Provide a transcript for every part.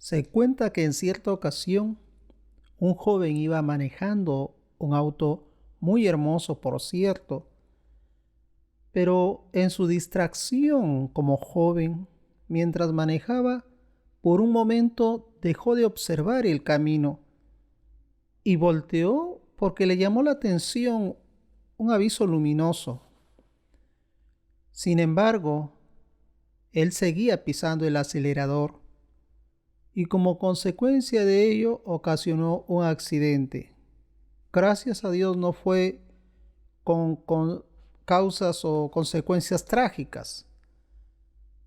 Se cuenta que en cierta ocasión un joven iba manejando un auto muy hermoso, por cierto, pero en su distracción como joven, mientras manejaba, por un momento dejó de observar el camino y volteó porque le llamó la atención un aviso luminoso. Sin embargo, él seguía pisando el acelerador y como consecuencia de ello ocasionó un accidente. Gracias a Dios no fue con causas o consecuencias trágicas,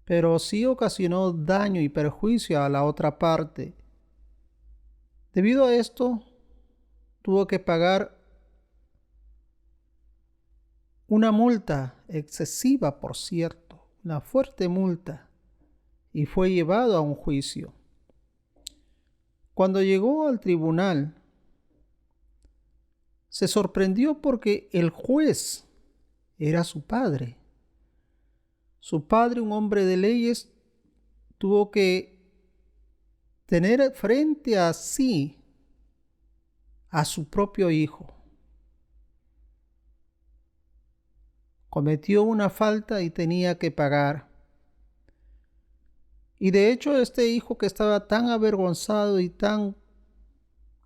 pero sí ocasionó daño y perjuicio a la otra parte. Debido a esto, tuvo que pagar una multa excesiva, por cierto, una fuerte multa, y fue llevado a un juicio. Cuando llegó al tribunal, se sorprendió porque el juez era su padre. Su padre, un hombre de leyes, tuvo que tener frente a sí a su propio hijo. Cometió una falta y tenía que pagar. Y de hecho este hijo, que estaba tan avergonzado y tan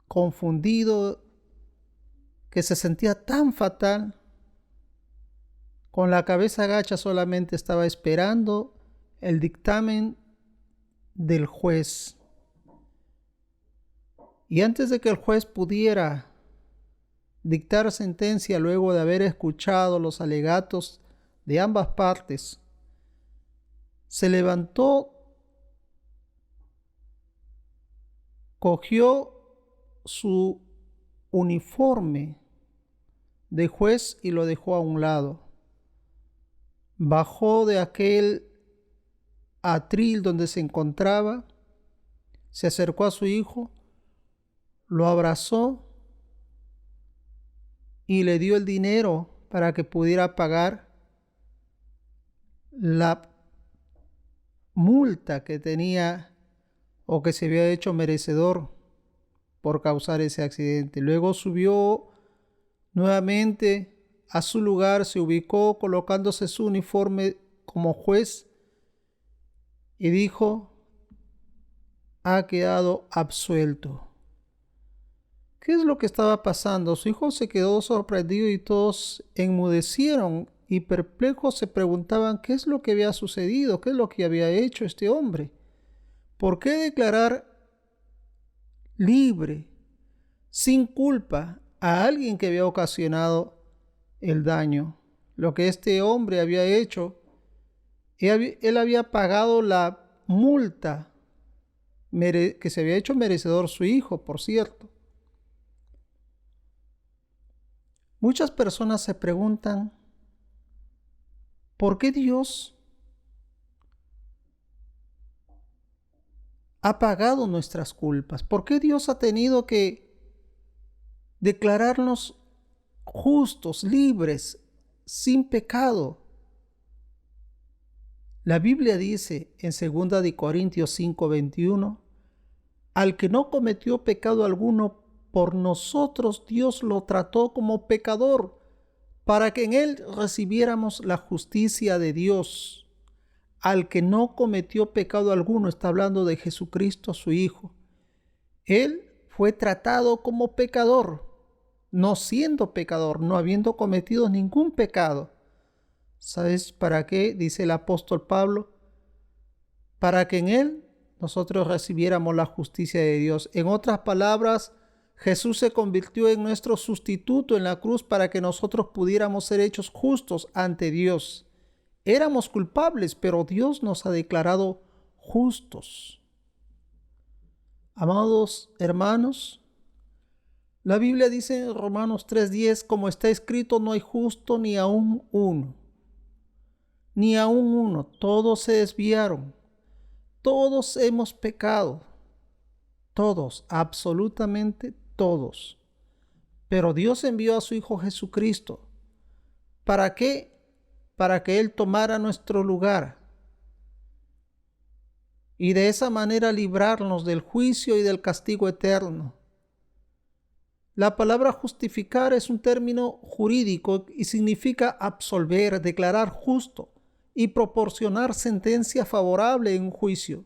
confundido, que se sentía tan fatal, con la cabeza agacha solamente estaba esperando el dictamen del juez. Y antes de que el juez pudiera dictar sentencia, luego de haber escuchado los alegatos de ambas partes, se levantó, cogió su uniforme de juez y lo dejó a un lado. Bajó de aquel atril donde se encontraba, se acercó a su hijo, lo abrazó y le dio el dinero para que pudiera pagar la multa que tenía o que se había hecho merecedor por causar ese accidente. Luego subió nuevamente a su lugar, se ubicó colocándose su uniforme como juez y dijo: ha quedado absuelto. ¿Qué es lo que estaba pasando? Su hijo se quedó sorprendido y todos enmudecieron y perplejos se preguntaban qué es lo que había sucedido, qué es lo que había hecho este hombre. ¿Por qué declarar libre, sin culpa, a alguien que había ocasionado el daño? Lo que este hombre había hecho, él había pagado la multa que se había hecho merecedor su hijo, por cierto. Muchas personas se preguntan, ¿por qué Dios ha pagado nuestras culpas? ¿Por qué Dios ha tenido que declararnos justos, libres, sin pecado? La Biblia dice en 2 de Corintios 5:21, al que no cometió pecado alguno, por nosotros Dios lo trató como pecador, para que en él recibiéramos la justicia de Dios. Al que no cometió pecado alguno, está hablando de Jesucristo, su Hijo. Él fue tratado como pecador, no siendo pecador, no habiendo cometido ningún pecado. ¿Sabes para qué? Dice el apóstol Pablo: para que en él nosotros recibiéramos la justicia de Dios. En otras palabras, Jesús se convirtió en nuestro sustituto en la cruz para que nosotros pudiéramos ser hechos justos ante Dios. Éramos culpables, pero Dios nos ha declarado justos. Amados hermanos, la Biblia dice en Romanos 3:10, como está escrito, no hay justo ni aún uno. Ni aún uno. Todos se desviaron. Todos hemos pecado. Todos, absolutamente todos. Pero Dios envió a su Hijo Jesucristo. ¿Para qué? Para que Él tomara nuestro lugar y de esa manera librarnos del juicio y del castigo eterno. La palabra justificar es un término jurídico y significa absolver, declarar justo y proporcionar sentencia favorable en un juicio.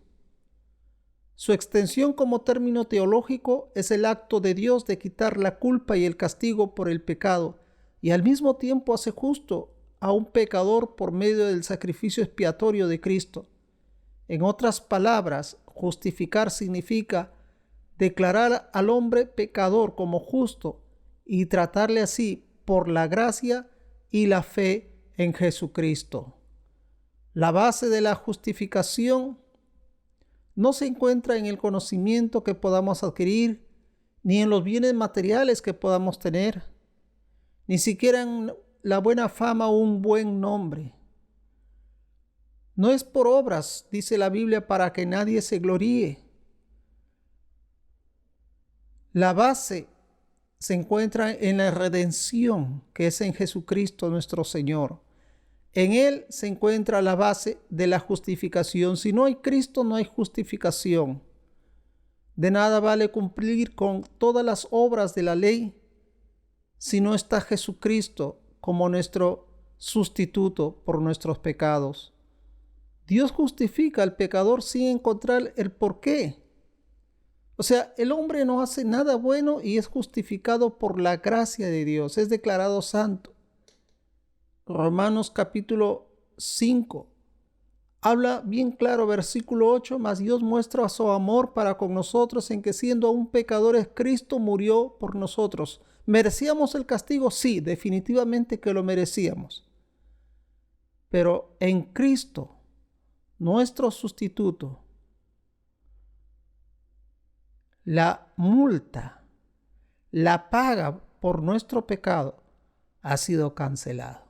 Su extensión como término teológico es el acto de Dios de quitar la culpa y el castigo por el pecado, y al mismo tiempo hace justo a un pecador por medio del sacrificio expiatorio de Cristo. En otras palabras, justificar significa declarar al hombre pecador como justo y tratarle así por la gracia y la fe en Jesucristo. La base de la justificación no se encuentra en el conocimiento que podamos adquirir, ni en los bienes materiales que podamos tener, ni siquiera en la buena fama o un buen nombre. No es por obras, dice la Biblia, para que nadie se gloríe. La base se encuentra en la redención que es en Jesucristo nuestro Señor. En Él se encuentra la base de la justificación. Si no hay Cristo, no hay justificación. De nada vale cumplir con todas las obras de la ley si no está Jesucristo como nuestro sustituto por nuestros pecados. Dios justifica al pecador sin encontrar el porqué. O sea, el hombre no hace nada bueno y es justificado por la gracia de Dios, es declarado santo. Romanos capítulo 5 habla bien claro, versículo 8, mas Dios muestra su amor para con nosotros en que siendo aún pecadores, Cristo murió por nosotros. ¿Merecíamos el castigo? Sí, definitivamente que lo merecíamos. Pero en Cristo, nuestro sustituto, la multa, la paga por nuestro pecado ha sido cancelado.